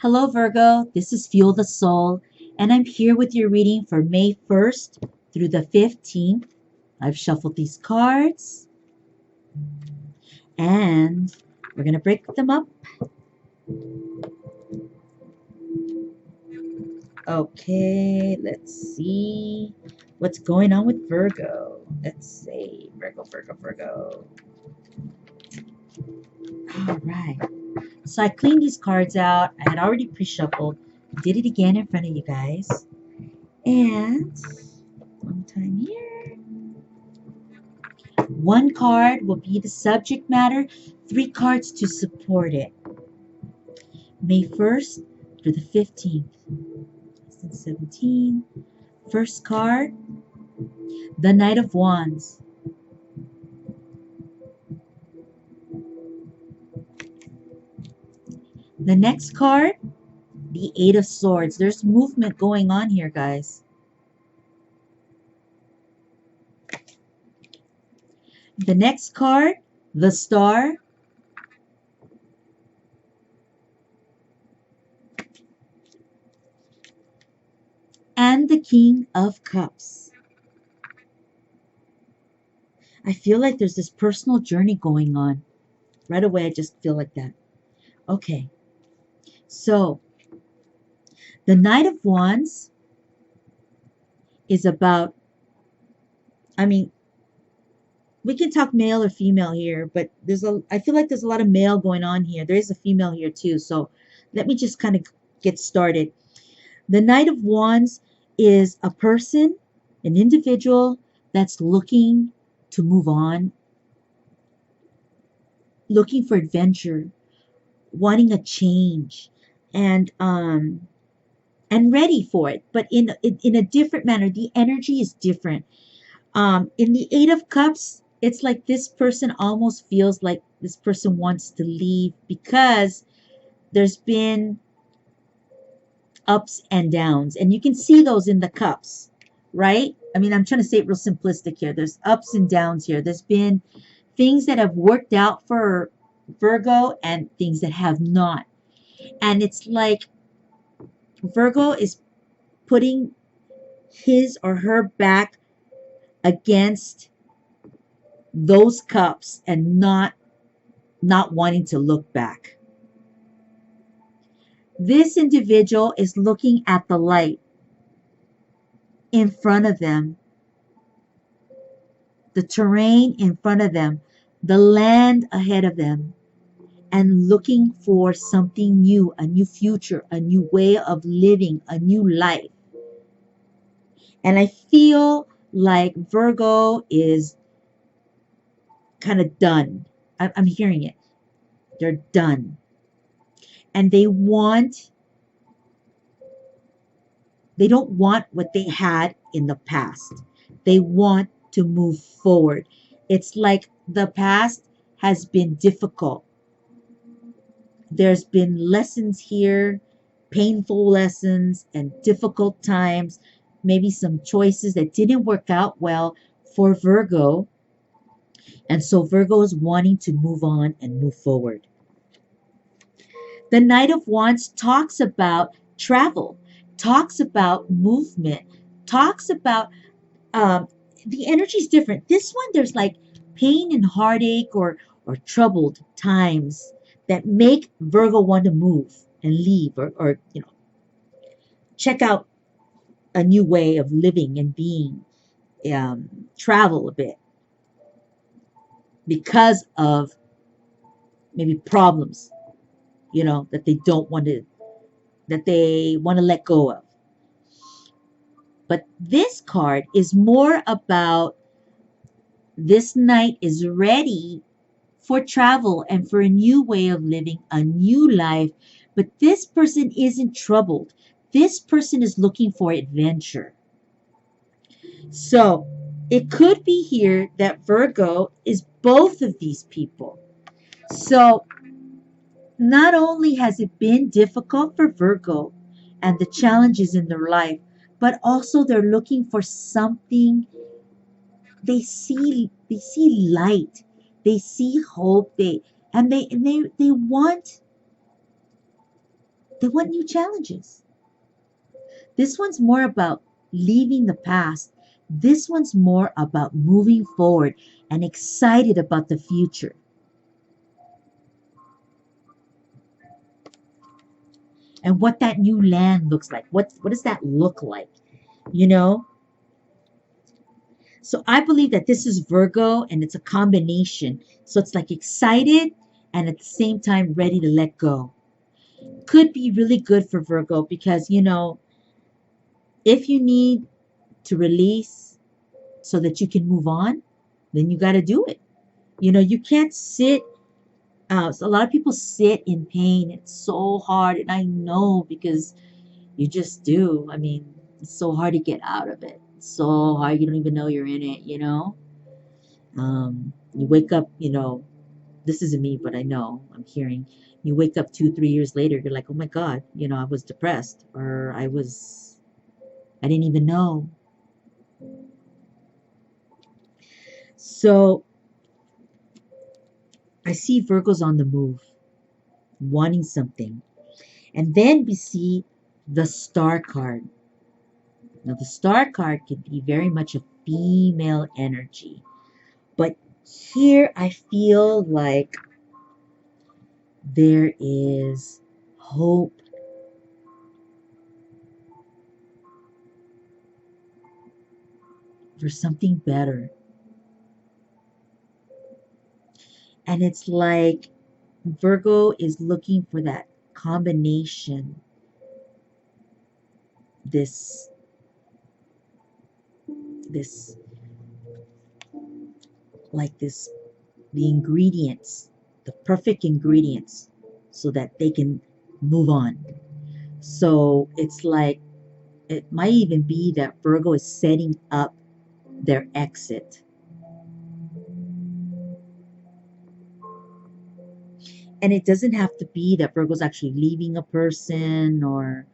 Hello, Virgo. This is Fuel the Soul, and I'm here with your reading for May 1st through the 15th. I've shuffled these cards, and we're going to break them up. Okay, let's see what's going on with Virgo. Let's see. Virgo. All right. So I cleaned these cards out. I had already pre-shuffled. Did it again in front of you guys. And one time here. One card will be the subject matter, 3 cards to support it. May 1st through the 15th. 17. First card, the Knight of Wands. The next card, the Eight of Swords. There's movement going on here, guys. The next card, the Star. And the King of Cups. I feel like there's this personal journey going on. Right away, I just feel like that. Okay. So, the Knight of Wands is about, we can talk male or female here, but I feel like there's a lot of male going on here. There is a female here too. So let me just kind of get started. The Knight of Wands is a person, an individual that's looking to move on, looking for adventure, wanting a change, and ready for it, but in a different manner. The energy is different. In the Eight of Cups, it's like this person almost feels like this person wants to leave because there's been ups and downs, and you can see those in the cups, right? I'm trying to say it real simplistic here. There's ups and downs here. There's been things that have worked out for Virgo and things that have not. And it's like Virgo is putting his or her back against those cups and not wanting to look back. This individual is looking at the light in front of them, the terrain in front of them, the land ahead of them, and looking for something new, a new future, a new way of living, a new life. And I feel like Virgo is kind of done. I'm hearing it. They're done. And they don't want what they had in the past. They want to move forward. It's like the past has been difficult. There's been lessons here, painful lessons and difficult times, maybe some choices that didn't work out well for Virgo. And so Virgo is wanting to move on and move forward. The Knight of Wands talks about travel, talks about movement, talks about the energy is different. This one, there's like pain and heartache or troubled times that make Virgo want to move and leave or check out a new way of living and being, travel a bit because of maybe problems, that they want to let go of. But this card is more about this knight is ready for travel and for a new way of living, a new life. But this person isn't troubled. This person is looking for adventure. So it could be here that Virgo is both of these people. So not only has it been difficult for Virgo and the challenges in their life, but also they're looking for something. They see light. They see hope. They want They want new challenges. This one's more about leaving the past. This one's more about moving forward and excited about the future. And what that new land looks like. What does that look like? You know? So I believe that this is Virgo and it's a combination. So it's like excited and at the same time ready to let go. Could be really good for Virgo because, if you need to release so that you can move on, then you got to do it. You can't sit. So a lot of people sit in pain. It's so hard. And I know because you just do. I mean, it's so hard to get out of it. It's so hard. You don't even know you're in it. You wake up, this isn't me, but I know I'm hearing you wake up 2, 3 years later. You're like, oh my God, I was depressed or I didn't even know. So I see Virgos on the move, wanting something. And then we see the Star card. Now, the Star card can be very much a female energy. But here I feel like there is hope. For something better. And it's like Virgo is looking for that combination. This the ingredients, the perfect ingredients so that they can move on. So it's like it might even be that Virgo is setting up their exit. And it doesn't have to be that Virgo's actually leaving a person or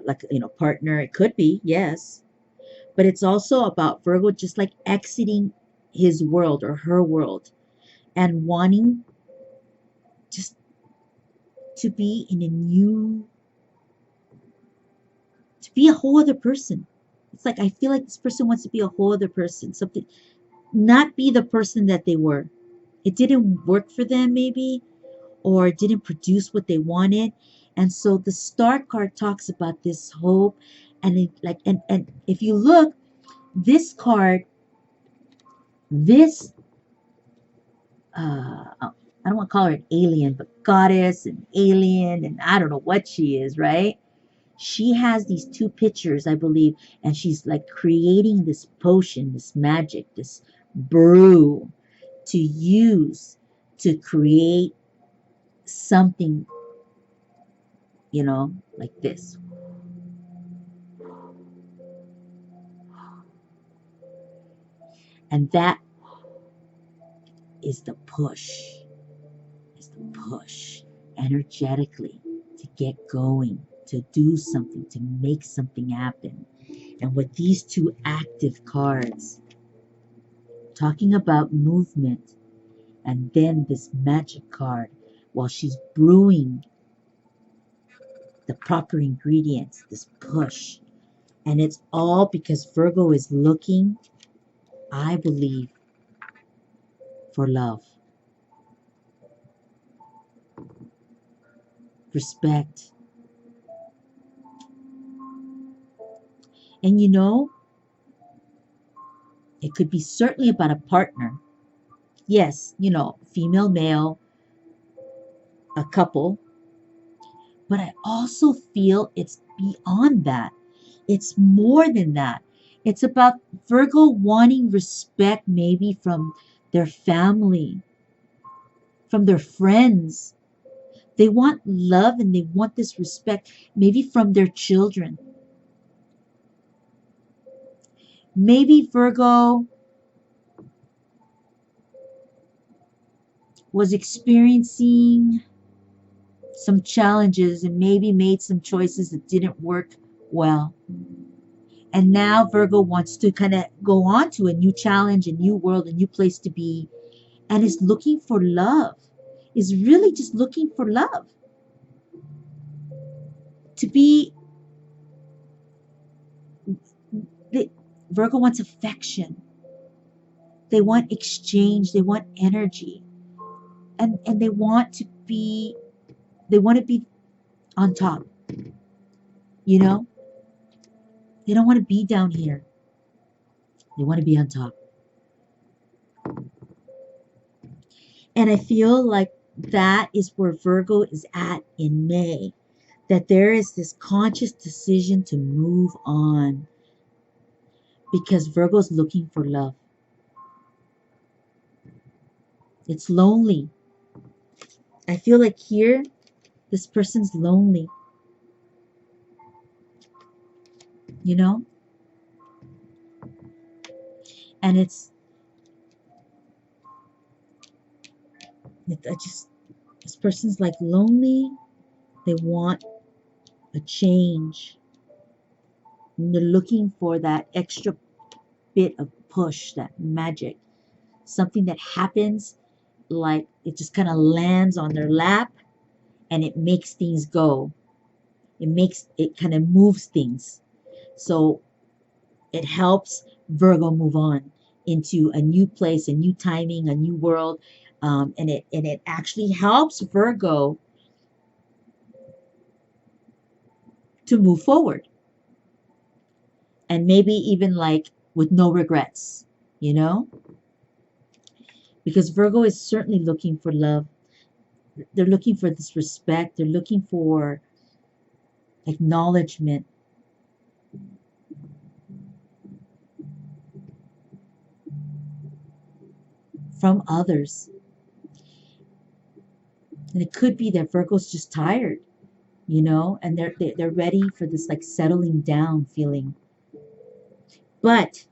like partner. It could be, yes. But it's also about Virgo just like exiting his world or her world and wanting just to be to be a whole other person. It's like I feel like this person wants to be a whole other person, something, not be the person that they were. It didn't work for them maybe, or it didn't produce what they wanted. And so the Star card talks about this hope, and and if you look, this card, this I don't want to call her an alien, but goddess and alien, and I don't know what she is, right? She has these two pictures, I believe, and she's like creating this potion, this magic, this brew to use to create something, like this. And that is the push, energetically to get going, to do something, to make something happen. And with these two active cards, talking about movement, and then this magic card, while she's brewing the proper ingredients, this push. And it's all because Virgo is looking, I believe, for love, respect. And it could be certainly about a partner. Yes, female, male, a couple. But I also feel it's beyond that. It's more than that. It's about Virgo wanting respect maybe from their family, from their friends. They want love and they want this respect maybe from their children. Maybe Virgo was experiencing some challenges and maybe made some choices that didn't work well. And now Virgo wants to kind of go on to a new challenge, a new world, a new place to be, and is looking for love, is really just looking for love. to be, Virgo wants affection. They want exchange. They want energy. And they want to be on top, you know? They don't want to be down here. They want to be on top. And I feel like that is where Virgo is at in May. That there is this conscious decision to move on because Virgo is looking for love. It's lonely. I feel like here, this person's lonely. You know? And this person's like lonely. They want a change. And they're looking for that extra bit of push, that magic. Something that happens, like it just kind of lands on their lap and it makes things go. It kind of moves things. So it helps Virgo move on into a new place, a new timing, a new world. And it actually helps Virgo to move forward. And maybe even like with no regrets, you know? Because Virgo is certainly looking for love. They're looking for this respect. They're looking for acknowledgement. From others. And it could be that Virgo's just tired, you know, and they're ready for this like settling down feeling. But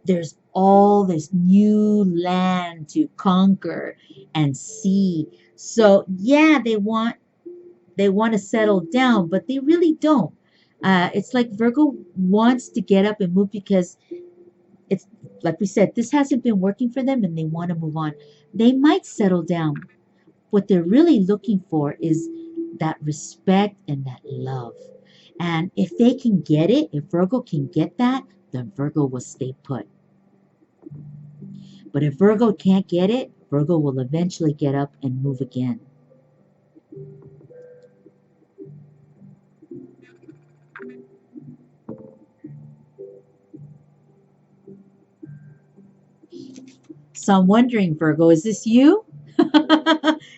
there's all this new land to conquer and see. So yeah, they want to settle down, but they really don't. It's like Virgo wants to get up and move because it's like we said, this hasn't been working for them and they want to move on. They might settle down. What they're really looking for is that respect and that love. And if they can get it, if Virgo can get that, then Virgo will stay put. But if Virgo can't get it, Virgo will eventually get up and move again. So I'm wondering, Virgo, is this you?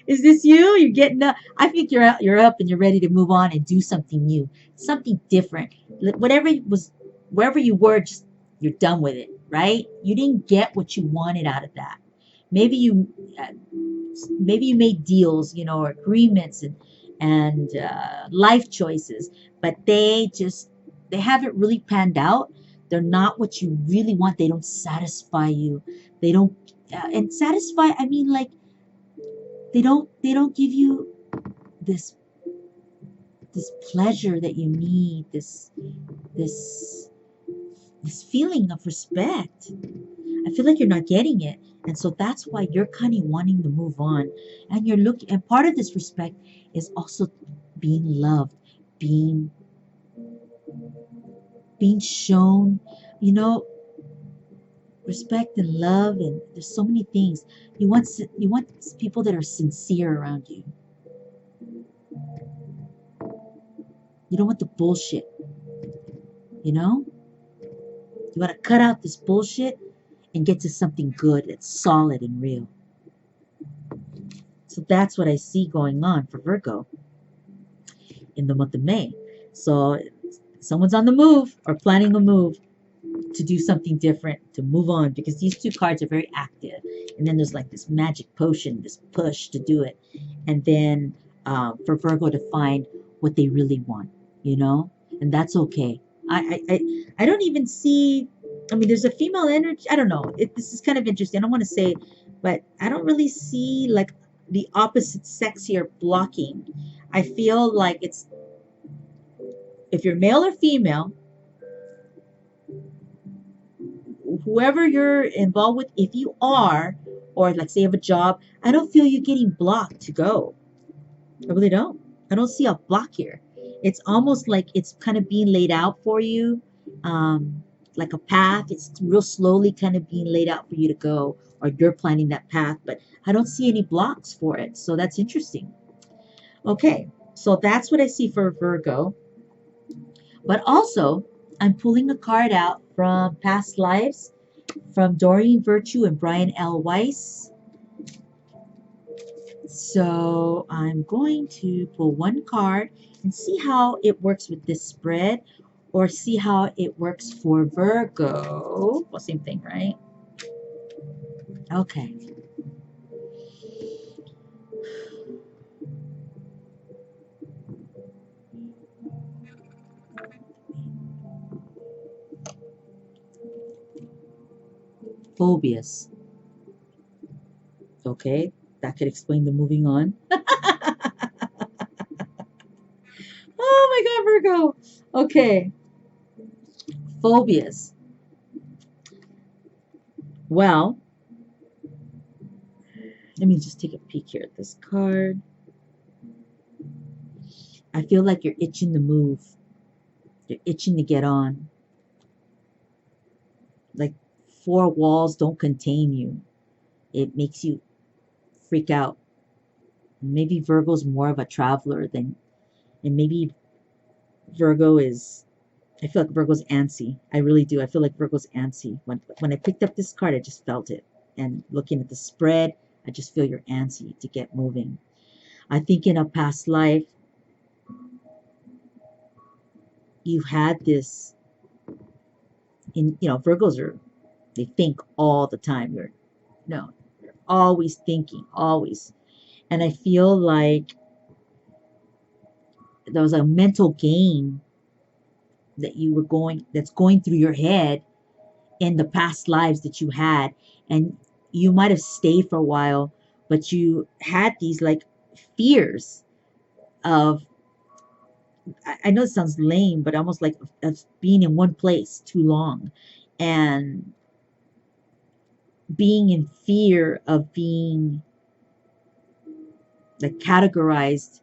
Is this you? You're getting up. I think you're up and you're ready to move on and do something new, something different. Wherever you were, just you're done with it, right? You didn't get what you wanted out of that. Maybe you, uh, maybe you made deals, you know, or agreements and life choices, but they haven't really panned out. They're not what you really want. They don't satisfy you. They don't, and satisfy. I mean, like they don't give you this pleasure that you need, this this feeling of respect. I feel like you're not getting it. And so that's why you're kind of wanting to move on. And you're looking, and part of this respect is also being loved, being shown, you know, respect and love. And there's so many things. You want people that are sincere around you. You don't want the bullshit, you know? You want to cut out this bullshit and get to something good that's solid and real. So that's what I see going on for Virgo in the month of May. So someone's on the move or planning a move to do something different, to move on, because these two cards are very active. And then there's like this magic potion, this push to do it. And then for Virgo to find what they really want, you know? And that's okay. I don't even see, I mean, there's a female energy. I don't know. This is kind of interesting. I don't want to say, but I don't really see like the opposite sex here blocking. I feel like it's, if you're male or female, whoever you're involved with, if you are, or like say you have a job, I don't feel you getting blocked to go. I really don't. I don't see a block here. It's almost like it's kind of being laid out for you, like a path. It's real slowly kind of being laid out for you to go, or you're planning that path, but I don't see any blocks for it. So that's interesting. Okay, so that's what I see for Virgo. But also, I'm pulling a card out from Past Lives from Doreen Virtue and Brian L. Weiss. So I'm going to pull one card and see how it works with this spread, or see how it works for Virgo. Well, same thing, right? Okay. Phobias. Okay. That could explain the moving on. Oh my God, Virgo. Okay. Phobias. Well, let me just take a peek here at this card. I feel like you're itching to move. You're itching to get on. Like four walls don't contain you. It makes you freak out. Maybe Virgo's more of a traveler than, and maybe Virgo is, I feel like Virgo's antsy. I really do. I feel like Virgo's antsy. When I picked up this card, I just felt it. And looking at the spread, I just feel you're antsy to get moving. I think in a past life, you had this, Virgos they think all the time. No, you're always thinking, always. And I feel like there was a mental game that's going through your head in the past lives that you had, and you might have stayed for a while, but you had these like fears of, I know it sounds lame, but almost like of being in one place too long, and being in fear of being like categorized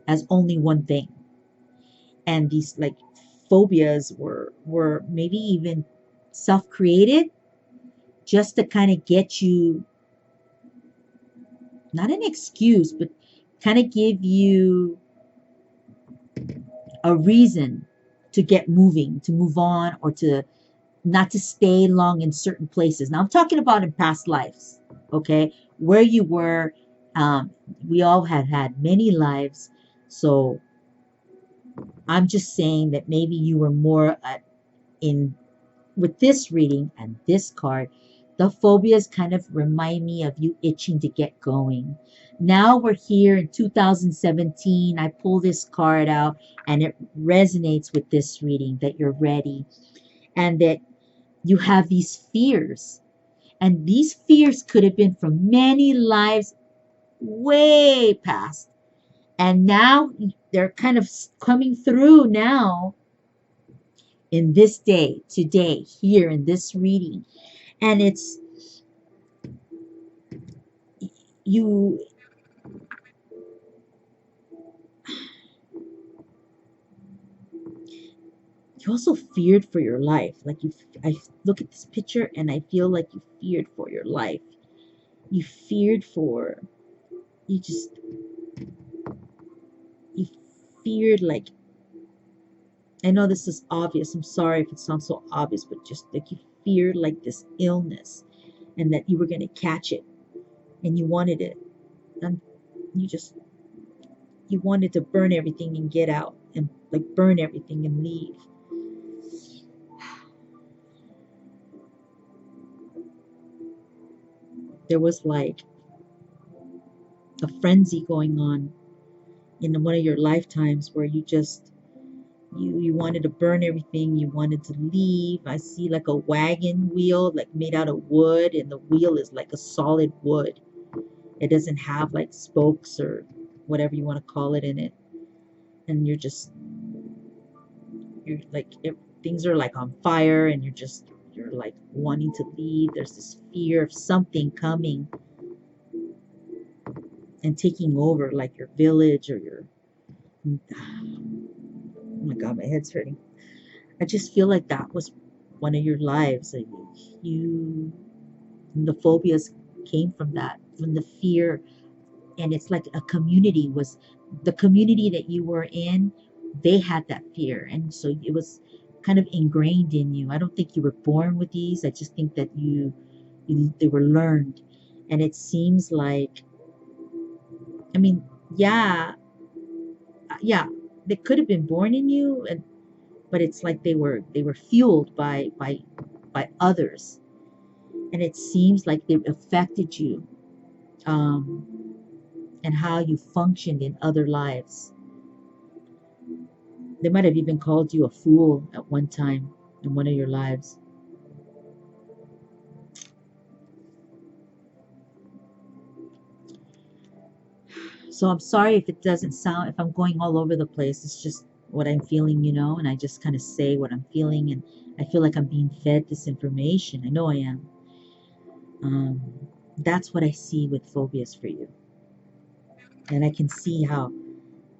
as only one thing. And these like phobias were maybe even self-created, just to kind of get you, not an excuse, but kind of give you a reason to get moving, to move on, or to not to stay long in certain places. Now I'm talking about in past lives, okay, where you were. um, we all have had many lives, so I'm just saying that maybe you were more in with this reading and this card. The phobias kind of remind me of you itching to get going. Now we're here in 2017. I pull this card out and it resonates with this reading, that you're ready and that you have these fears. And these fears could have been from many lives way past. And now they're kind of coming through now in this day, today, here in this reading. And it's you you also feared for your life. Like I look at this picture and I feel like you feared for your life. You feared for, you just, you feared like, I know this is obvious. I'm sorry if it sounds so obvious, but just like you feared like this illness and that you were going to catch it and you wanted it. And you just, you wanted to burn everything and get out and like burn everything and leave. There was like a frenzy going on in one of your lifetimes where you just, you wanted to burn everything, you wanted to leave. I see like a wagon wheel like made out of wood, and the wheel is like a solid wood. It doesn't have like spokes or whatever you want to call it in it. And you're like things are like on fire, and you're like wanting to leave. There's this fear of something coming and taking over like your village or your, my God, my head's hurting. I just feel like that was one of your lives. Like you, the phobias came from that, from the fear. And it's like a community was the community that you were in, they had that fear. And so it was kind of ingrained in you. I don't think you were born with these. I just think that they were learned. And it seems like, I mean, yeah, yeah, they could have been born in you, and but it's like they were fueled by others, and it seems like they affected you, um, and how you functioned in other lives. They might have even called you a fool at one time in one of your lives. So I'm sorry if it doesn't sound, if I'm going all over the place. It's just what I'm feeling, and I just kind of say what I'm feeling, and I feel like I'm being fed this information. I know I am. Um, that's what I see with phobias for you. And I can see how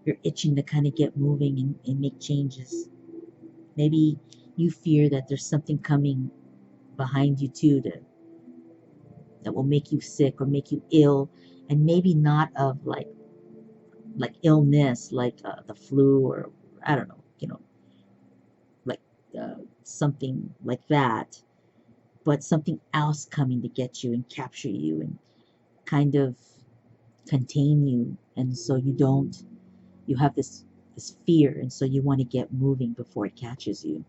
you're itching to kind of get moving and make changes. Maybe you fear that there's something coming behind you too that will make you sick or make you ill, and maybe not of like illness, like the flu, or I don't know, like something like that, but something else coming to get you and capture you and kind of contain you, and so you have this fear, and so you want to get moving before it catches you.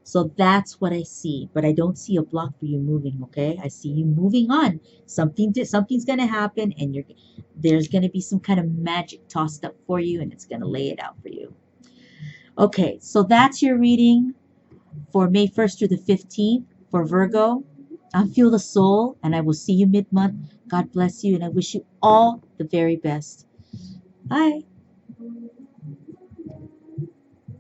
So that's what I see, but I don't see a block for you moving. Okay, I see you moving on. Something's gonna happen, and there's gonna be some kind of magic tossed up for you, and it's gonna lay it out for you. Okay, so that's your reading for May 1st through the 15th for Virgo. I'm Feel the Soul, and I will see you mid-month. God bless you, and I wish you all the very best. Bye.